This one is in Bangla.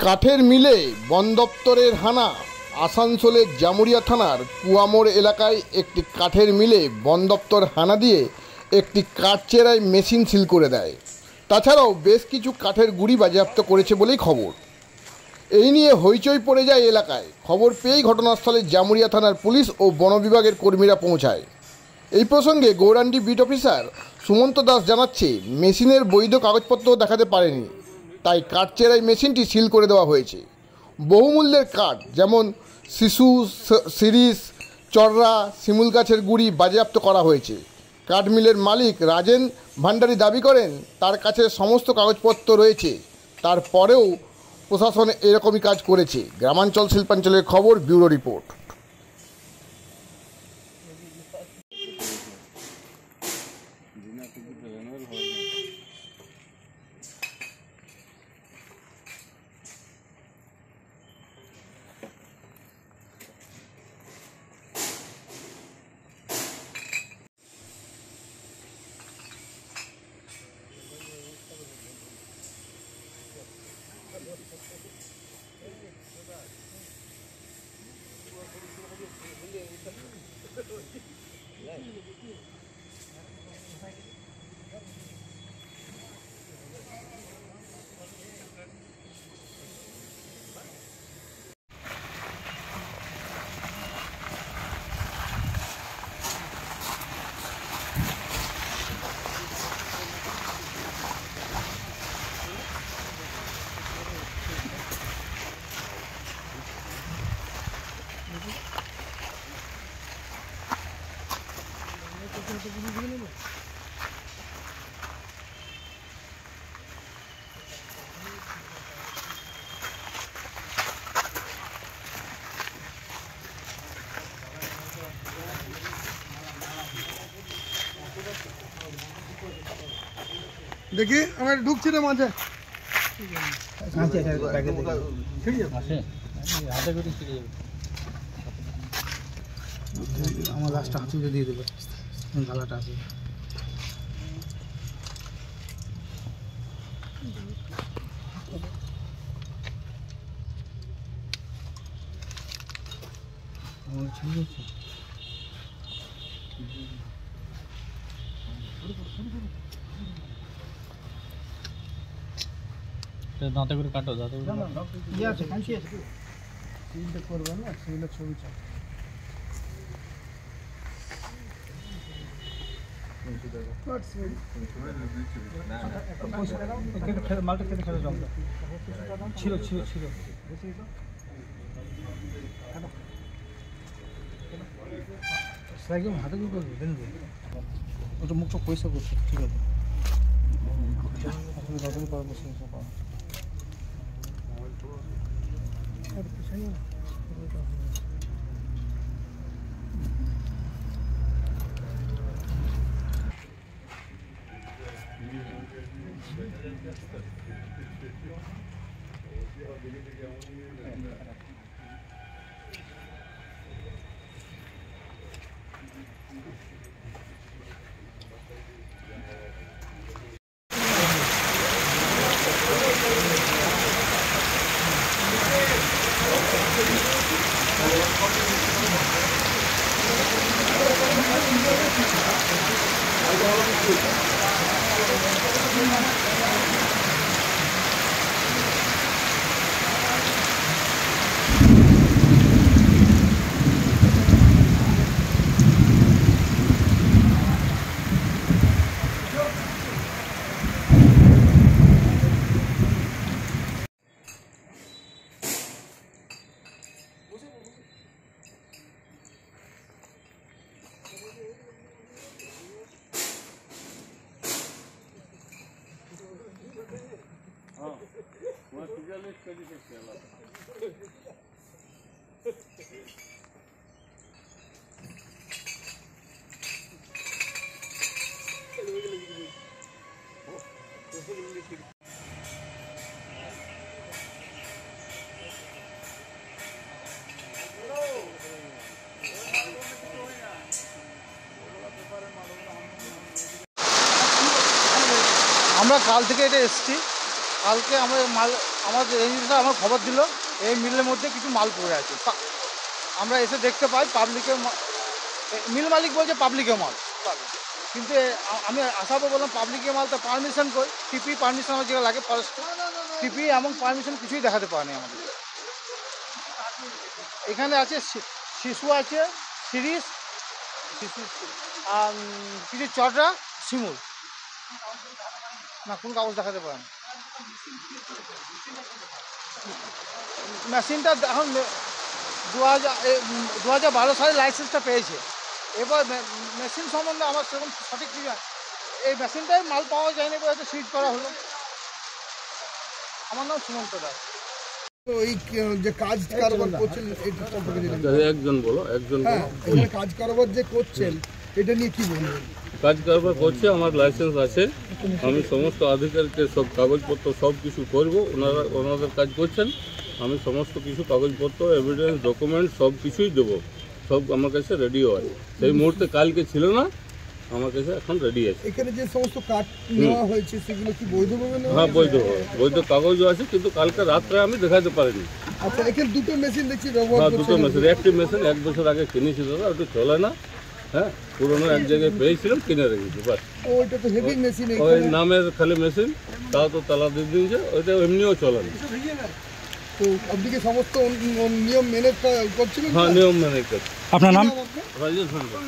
কাঠের মিলে বন দপ্তরের হানা। আসানসোলের জামুরিয়া থানার কুয়ামোড় এলাকায় একটি কাঠের মিলে বন দপ্তর হানা দিয়ে একটি কাঠ চেরাই মেশিন সিল করে দেয়। তাছাড়াও বেশ কিছু কাঠের গুঁড়ি বাজেয়াপ্ত করেছে বলেই খবর। এই নিয়ে হইচই পড়ে যায় এলাকায়। খবর পেয়েই ঘটনাস্থলে জামুরিয়া থানার পুলিশ ও বন বিভাগের কর্মীরা পৌঁছায়। এই প্রসঙ্গে গৌরাণ্ডি বিট অফিসার সুমন্ত দাস জানাচ্ছে, মেশিনের বৈধ কাগজপত্র দেখাতে পারেনি, তাই কাঠ চেরাই মেশিনটি সিল করে দেওয়া হয়েছে। বহুমূল্যের কাঠ যেমন শিশু, শিরিষ, চররা, শিমুল গাছের গুঁড়ি বাজেয়াপ্ত করা হয়েছে। কাঠ মিলের মালিক রাজেন ভান্ডারী দাবি করেন, তার কাছে সমস্ত কাগজপত্র রয়েছে, তারপরেও প্রশাসন এরকমই কাজ করেছে। গ্রামাঞ্চল শিল্পাঞ্চলের খবর, ব্যুরো রিপোর্ট। দেখি আমার ঢুকছি রে মাঝে। আমার লাস্টটা হাতুড়ে দিয়ে দেবে, গালাটা আছে। আমার ঠিক আছে, দাঁতে করে কাটো, দাঁতে করে ইয়ে আছে, কাঁচি আছে, সিলটা করবেন না, সিলের ছবি চাই। মালটা কেটে খেলে জমটা ছিল ছিল ছিল একদম হাতে কি করবে দেন, ওটা মুখটা পয়সা করছে। ঠিক আছে, আপনি যতদিন পরে বসে বসে পাওয়া আমরা কাল থেকে এটা এসেছি। কালকে আমরা মাল আমাদের এই জিনিসটা আমার খবর দিল এই মিলের মধ্যে কিছু মাল পড়ে আছে। আমরা এসে দেখতে পাই পাবলিকের মিল মালিক বলছে পাবলিকের মাল, কিন্তু আমি আসাবো বললাম পাবলিকের মাল তো পারমিশন কই, টিপি পারমিশন আমার যেটা লাগে ফরেস্ট টিপি এবং পারমিশন কিছুই দেখাতে পারেনি আমাদের। এখানে আছে শিশু আছে, সিরিজ শিশু, কিছু চটরা, শিমুল, না কোন কাগজ দেখাতে পারেন। মেশিনটা এখন 2012 সালে লাইসেন্সটা পেয়েছে। এবার মেশিন সম্বন্ধে আমার সেরকম সঠিক কিছু না, এই মেশিনটাই মাল পাওয়া যায়নি বলে হয়তো সিজ করা হলো। আমার নাম সুমন্ত দাস। তো এই যে কাজ কারবার করছেন এটা সম্পর্কে একজন বলো। হ্যাঁ, এখানে কাজ কারবার যে করছেন এটা নিয়ে কি বলবেন? কাজ কারবার করছে, আমার লাইসেন্স আছে, আমি সমস্ত আধিকারিকের সব কাগজপত্র সব কিছু করবো, ওনাদের কাজ করছেন, আমি সমস্ত কিছু কাগজপত্র এভিডেন্স ডকুমেন্ট সব কিছুই দেবো, সব আমার কাছে রেডিও আছে। সেই মুহূর্তে কালকে ছিল না, আমার কাছে এখন রেডি আছে। এখানে যে সমস্ত কাঠ নেওয়া হয়েছে সেগুলো কি বৈধভাবে নেওয়া হ্যাঁ হয়েছে? বৈধ কাগজও আছে, কিন্তু কালকে রাত্রে আমি দেখাতে পারিনি। আচ্ছা, এখানে দুটো মেশিন দেখছি ব্যবহার হ্যাঁ, করছেন। দুটো মেশিন, একটি মেশিন 1 বছর আগে কিনেছি দাদা, ওটা চলে না। হ্যাঁ, পুরোনো এক জায়গায় পেয়েছিলাম, কিনে রেখেছি বাস। ওইটা তো হেভি মেশিন। ওই নামের খালি মেশিন, তাও তো তালা দিয়ে দিয়েছে, ওইটা এমনিও চলে না। তো আপনি কি সমস্ত নিয়ম মেনে করছিলেন? হ্যাঁ, নিয়ম মেনে করছি। আপনার নাম? রাজেশ ভান্ডার।